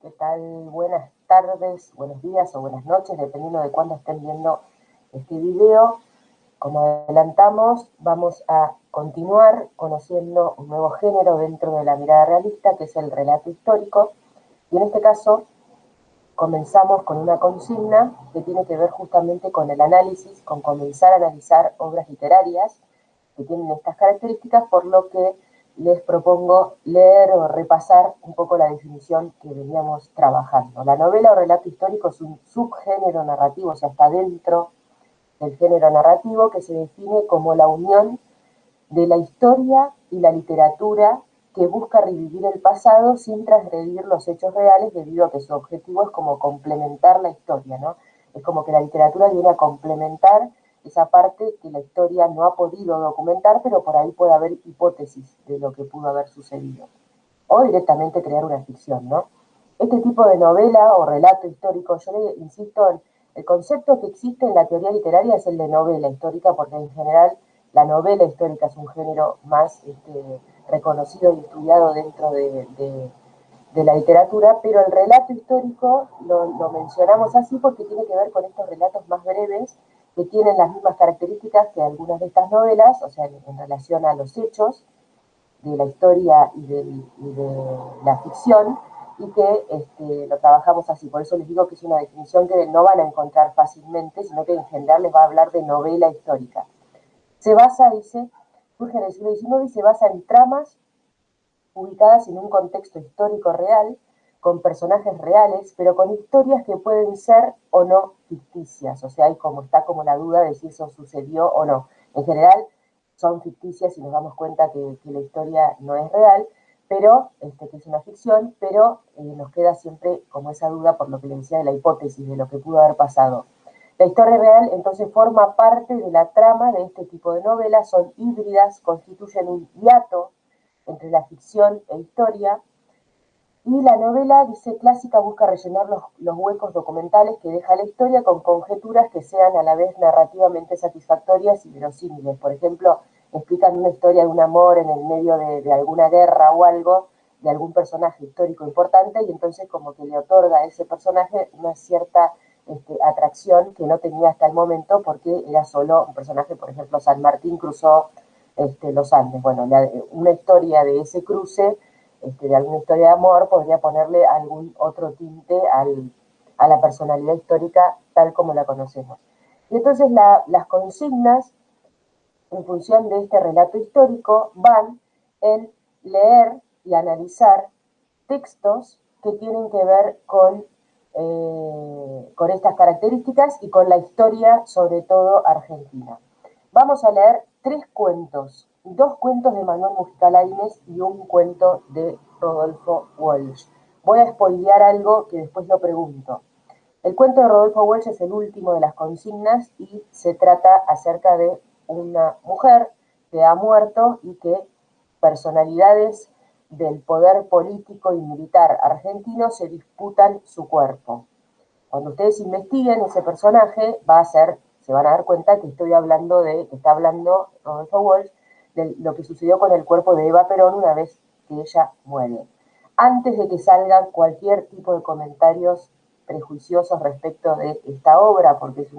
¿Qué tal? Buenas tardes, buenos días o buenas noches, dependiendo de cuándo estén viendo este video. Como adelantamos, vamos a continuar conociendo un nuevo género dentro de la mirada realista, que es el relato histórico. Y en este caso, comenzamos con una consigna que tiene que ver justamente con el análisis, con comenzar a analizar obras literarias que tienen estas características, por lo que les propongo leer o repasar un poco la definición que veníamos trabajando. La novela o relato histórico es un subgénero narrativo, o sea, está dentro del género narrativo, que se define como la unión de la historia y la literatura que busca revivir el pasado sin transgredir los hechos reales, debido a que su objetivo es como complementar la historia, ¿no? Es como que la literatura viene a complementar esa parte que la historia no ha podido documentar, pero por ahí puede haber hipótesis de lo que pudo haber sucedido. O directamente crear una ficción, ¿no? Este tipo de novela o relato histórico, yo le insisto, el concepto que existe en la teoría literaria es el de novela histórica, porque en general la novela histórica es un género más reconocido y estudiado dentro de la literatura, pero el relato histórico lo mencionamos así porque tiene que ver con estos relatos más breves que tienen las mismas características que algunas de estas novelas, o sea, en relación a los hechos de la historia y de la ficción, y que lo trabajamos así. Por eso les digo que es una definición que no van a encontrar fácilmente, sino que en general les va a hablar de novela histórica. Se basa, dice, surge en el siglo XIX y se basa en tramas ubicadas en un contexto histórico real, con personajes reales, pero con historias que pueden ser o no ficticias. O sea, está como la duda de si eso sucedió o no. En general son ficticias y nos damos cuenta que la historia no es real, pero que es una ficción, pero nos queda siempre como esa duda por lo que le decía de la hipótesis, de lo que pudo haber pasado. La historia real entonces forma parte de la trama de este tipo de novelas, son híbridas, constituyen un hiato entre la ficción e historia, y la novela, dice, clásica busca rellenar los huecos documentales que deja la historia con conjeturas que sean a la vez narrativamente satisfactorias y verosímiles. Por ejemplo, explican una historia de un amor en el medio de alguna guerra o algo, de algún personaje histórico importante, y entonces como que le otorga a ese personaje una cierta atracción que no tenía hasta el momento, porque era solo un personaje. Por ejemplo, San Martín cruzó los Andes. Bueno, una historia de ese cruce, de alguna historia de amor, podría ponerle algún otro tinte a la personalidad histórica tal como la conocemos. Y entonces las consignas, en función de este relato histórico, van en leer y analizar textos que tienen que ver con estas características y con la historia, sobre todo argentina. Vamos a leer 3 cuentos, 2 cuentos de Manuel Mujica Lainez y un cuento de Rodolfo Walsh. Voy a spoilear algo que después lo pregunto. El cuento de Rodolfo Walsh es el último de las consignas y se trata acerca de una mujer que ha muerto y que personalidades del poder político y militar argentino se disputan su cuerpo. Cuando ustedes investiguen ese personaje, se van a dar cuenta que está hablando Rodolfo Walsh de lo que sucedió con el cuerpo de Eva Perón una vez que ella muere. Antes de que salgan cualquier tipo de comentarios prejuiciosos respecto de esta obra, porque es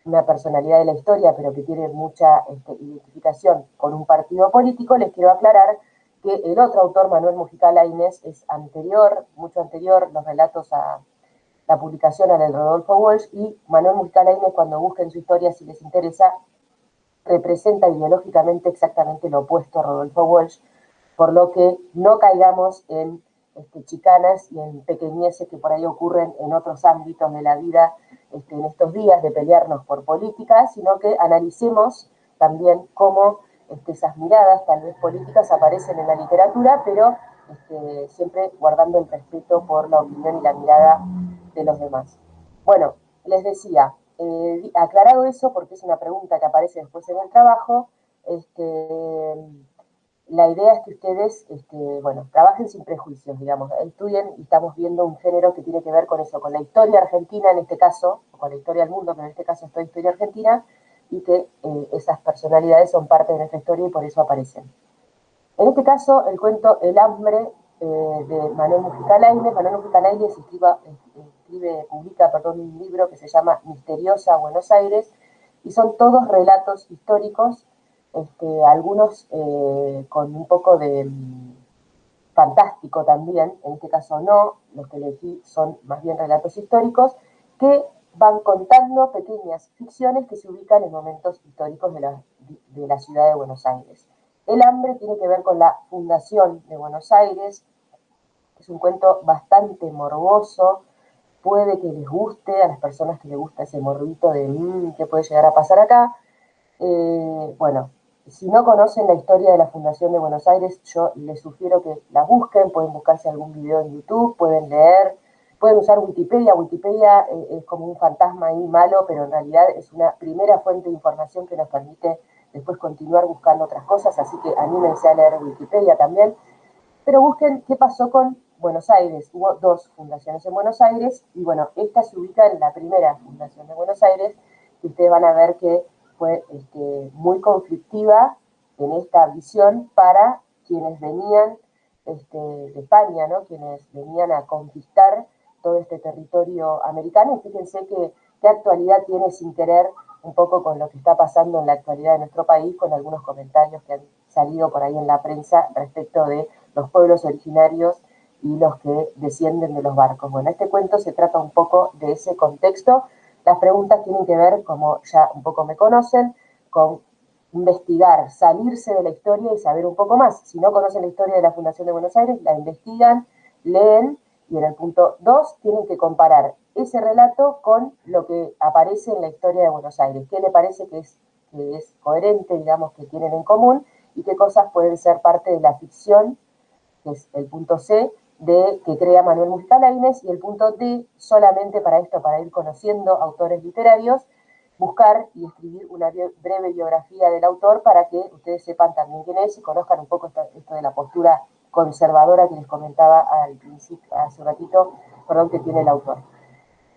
una personalidad de la historia, pero que tiene mucha identificación con un partido político, les quiero aclarar que el otro autor, Manuel Mujica Lainez, es anterior, mucho anterior, los relatos a la publicación a del Rodolfo Walsh, y Manuel Mujica Lainez, cuando busquen su historia, si les interesa, representa ideológicamente exactamente lo opuesto a Rodolfo Walsh, por lo que no caigamos en chicanas y en pequeñeces que por ahí ocurren en otros ámbitos de la vida en estos días de pelearnos por política, sino que analicemos también cómo esas miradas, tal vez políticas, aparecen en la literatura, pero siempre guardando el respeto por la opinión y la mirada de los demás. Bueno, les decía, aclarado eso, porque es una pregunta que aparece después en el trabajo, la idea es que ustedes, bueno, trabajen sin prejuicios, digamos, estudien, y estamos viendo un género que tiene que ver con eso, con la historia argentina en este caso, o con la historia del mundo, pero en este caso es toda historia argentina, y que esas personalidades son parte de nuestra historia y por eso aparecen. En este caso, el cuento El hambre de Manuel Mujica Lainez. Manuel Mujica Lainez publica un libro que se llama Misteriosa Buenos Aires, y son todos relatos históricos, algunos con un poco de fantástico también, en este caso no, los que elegí son más bien relatos históricos, que van contando pequeñas ficciones que se ubican en momentos históricos de la ciudad de Buenos Aires. El hambre tiene que ver con la fundación de Buenos Aires, es un cuento bastante morboso, puede que les guste a las personas que les gusta ese morbito de qué puede llegar a pasar acá. Bueno, si no conocen la historia de la Fundación de Buenos Aires, yo les sugiero que la busquen, pueden buscarse algún video en YouTube, pueden leer, pueden usar Wikipedia. Wikipedia es como un fantasma ahí malo, pero en realidad es una primera fuente de información que nos permite después continuar buscando otras cosas, así que anímense a leer Wikipedia también. Pero busquen qué pasó con Buenos Aires. Hubo dos fundaciones en Buenos Aires y bueno, esta se ubica en la primera fundación de Buenos Aires, y ustedes van a ver que fue muy conflictiva en esta visión para quienes venían de España, ¿no? Quienes venían a conquistar todo este territorio americano. Y fíjense qué actualidad tiene, sin querer, un poco con lo que está pasando en la actualidad de nuestro país, con algunos comentarios que han salido por ahí en la prensa respecto de los pueblos originarios y los que descienden de los barcos. Bueno, este cuento se trata un poco de ese contexto. Las preguntas tienen que ver, como ya un poco me conocen, con investigar, salirse de la historia y saber un poco más. Si no conocen la historia de la Fundación de Buenos Aires, la investigan, leen, y en el punto 2 tienen que comparar ese relato con lo que aparece en la historia de Buenos Aires. ¿Qué le parece que es coherente, digamos, que tienen en común, y qué cosas pueden ser parte de la ficción, que es el punto C, que crea Manuel Mujica Lainez, y el punto D, solamente para esto, para ir conociendo autores literarios, buscar y escribir una breve biografía del autor para que ustedes sepan también quién es y conozcan un poco esto de la postura conservadora que les comentaba al principio, hace un ratito, perdón, que tiene el autor.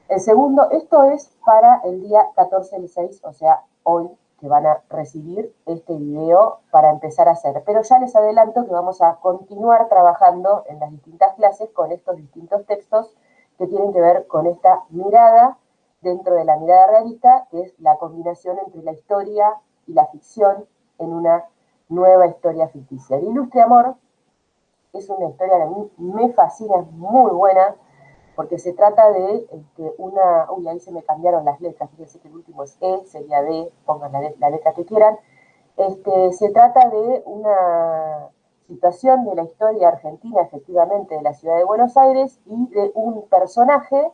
El segundo, esto es para el día 14 del 6, o sea, hoy, que van a recibir este video para empezar a hacer. Pero ya les adelanto que vamos a continuar trabajando en las distintas clases con estos distintos textos que tienen que ver con esta mirada dentro de la mirada realista, que es la combinación entre la historia y la ficción en una nueva historia ficticia. El Ilustre Amor es una historia que a mí me fascina, es muy buena, porque se trata de una... Uy, ahí se me cambiaron las letras, fíjense que el último es E, sería D, pongan la letra que quieran. Se trata de una situación de la historia argentina, efectivamente, de la ciudad de Buenos Aires, y de un personaje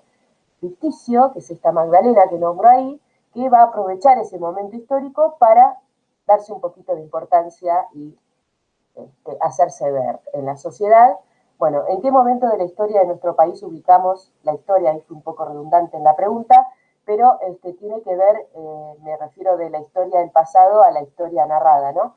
ficticio, que es esta Magdalena que nombro ahí, que va a aprovechar ese momento histórico para darse un poquito de importancia y hacerse ver en la sociedad. Bueno, ¿en qué momento de la historia de nuestro país ubicamos la historia? Ahí fue un poco redundante en la pregunta, pero tiene que ver, me refiero de la historia del pasado a la historia narrada, ¿no?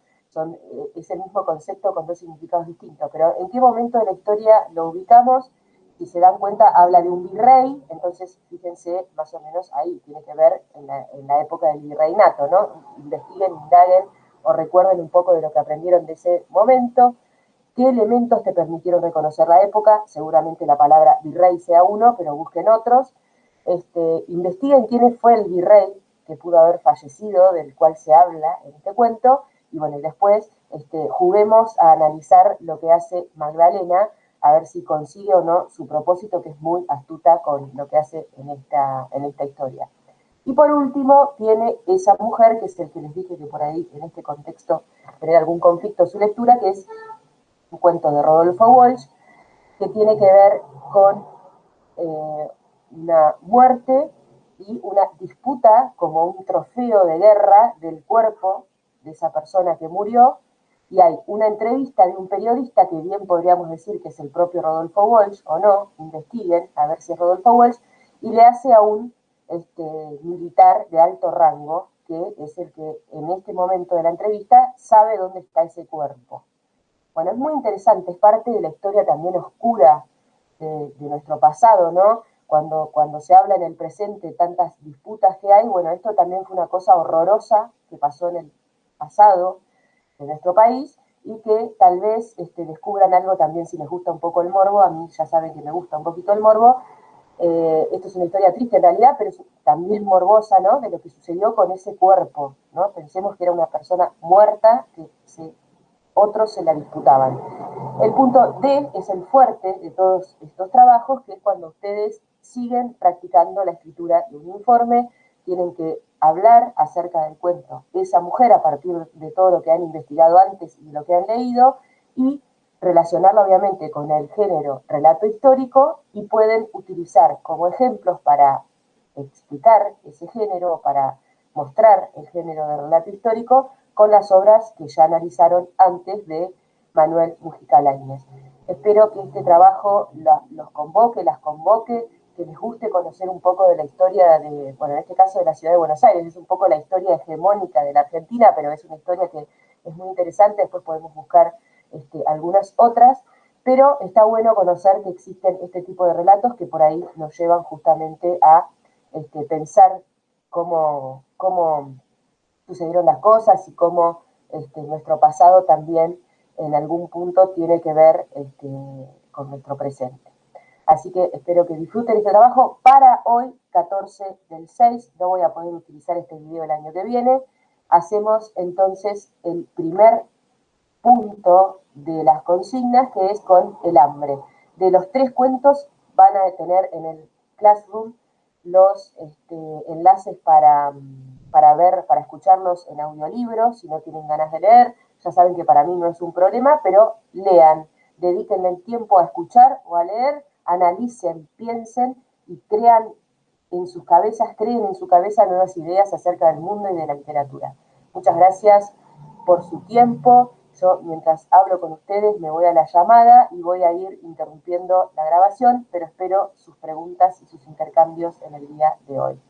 Es el mismo concepto con dos significados distintos, pero ¿en qué momento de la historia lo ubicamos? Si se dan cuenta, habla de un virrey, entonces fíjense, más o menos ahí tiene que ver en la época del virreinato, ¿no? Investiguen, indaguen o recuerden un poco de lo que aprendieron de ese momento. ¿Qué elementos te permitieron reconocer la época? Seguramente la palabra virrey sea uno, pero busquen otros. Investiguen quién fue el virrey que pudo haber fallecido, del cual se habla en este cuento, y bueno, y después juguemos a analizar lo que hace Magdalena, a ver si consigue o no su propósito, que es muy astuta con lo que hace en esta historia. Y por último, tiene esa mujer, que es el que les dije que por ahí, en este contexto, tener algún conflicto su lectura, que es un cuento de Rodolfo Walsh, que tiene que ver con una muerte y una disputa como un trofeo de guerra del cuerpo de esa persona que murió, y hay una entrevista de un periodista que bien podríamos decir que es el propio Rodolfo Walsh, o no, investiguen a ver si es Rodolfo Walsh, y le hace a un militar de alto rango, que es el que en este momento de la entrevista sabe dónde está ese cuerpo. Bueno, es muy interesante, es parte de la historia también oscura de nuestro pasado, ¿no? Cuando se habla en el presente tantas disputas que hay, bueno, esto también fue una cosa horrorosa que pasó en el pasado de nuestro país, y que tal vez descubran algo también si les gusta un poco el morbo. A mí ya saben que me gusta un poquito el morbo. Esto es una historia triste en realidad, pero es también morbosa, ¿no? De lo que sucedió con ese cuerpo, ¿no? Pensemos que era una persona muerta que otros se la disputaban. El punto D es el fuerte de todos estos trabajos, que es cuando ustedes siguen practicando la escritura de un informe, tienen que hablar acerca del cuento de esa mujer a partir de todo lo que han investigado antes y lo que han leído, y relacionarlo obviamente con el género relato histórico, y pueden utilizar como ejemplos para explicar ese género, para mostrar el género de relato histórico, con las obras que ya analizaron antes de Manuel Mujica Lainez. Espero que este trabajo los convoque, las convoque, que les guste conocer un poco de la historia de, bueno, en este caso de la ciudad de Buenos Aires. Es un poco la historia hegemónica de la Argentina, pero es una historia que es muy interesante. Después podemos buscar algunas otras, pero está bueno conocer que existen este tipo de relatos que por ahí nos llevan justamente a pensar cómo sucedieron las cosas y cómo nuestro pasado también en algún punto tiene que ver con nuestro presente. Así que espero que disfruten este trabajo. Para hoy, 14/6, no voy a poder utilizar este video el año que viene. Hacemos entonces el primer punto de las consignas, que es con el hambre. De los 3 cuentos van a tener en el Classroom los enlaces para escucharlos en audiolibro, si no tienen ganas de leer. Ya saben que para mí no es un problema, pero lean, dedíquenle el tiempo a escuchar o a leer, analicen, piensen y creen en sus cabeza nuevas ideas acerca del mundo y de la literatura. Muchas gracias por su tiempo. Yo, mientras hablo con ustedes, me voy a la llamada y voy a ir interrumpiendo la grabación, pero espero sus preguntas y sus intercambios en el día de hoy.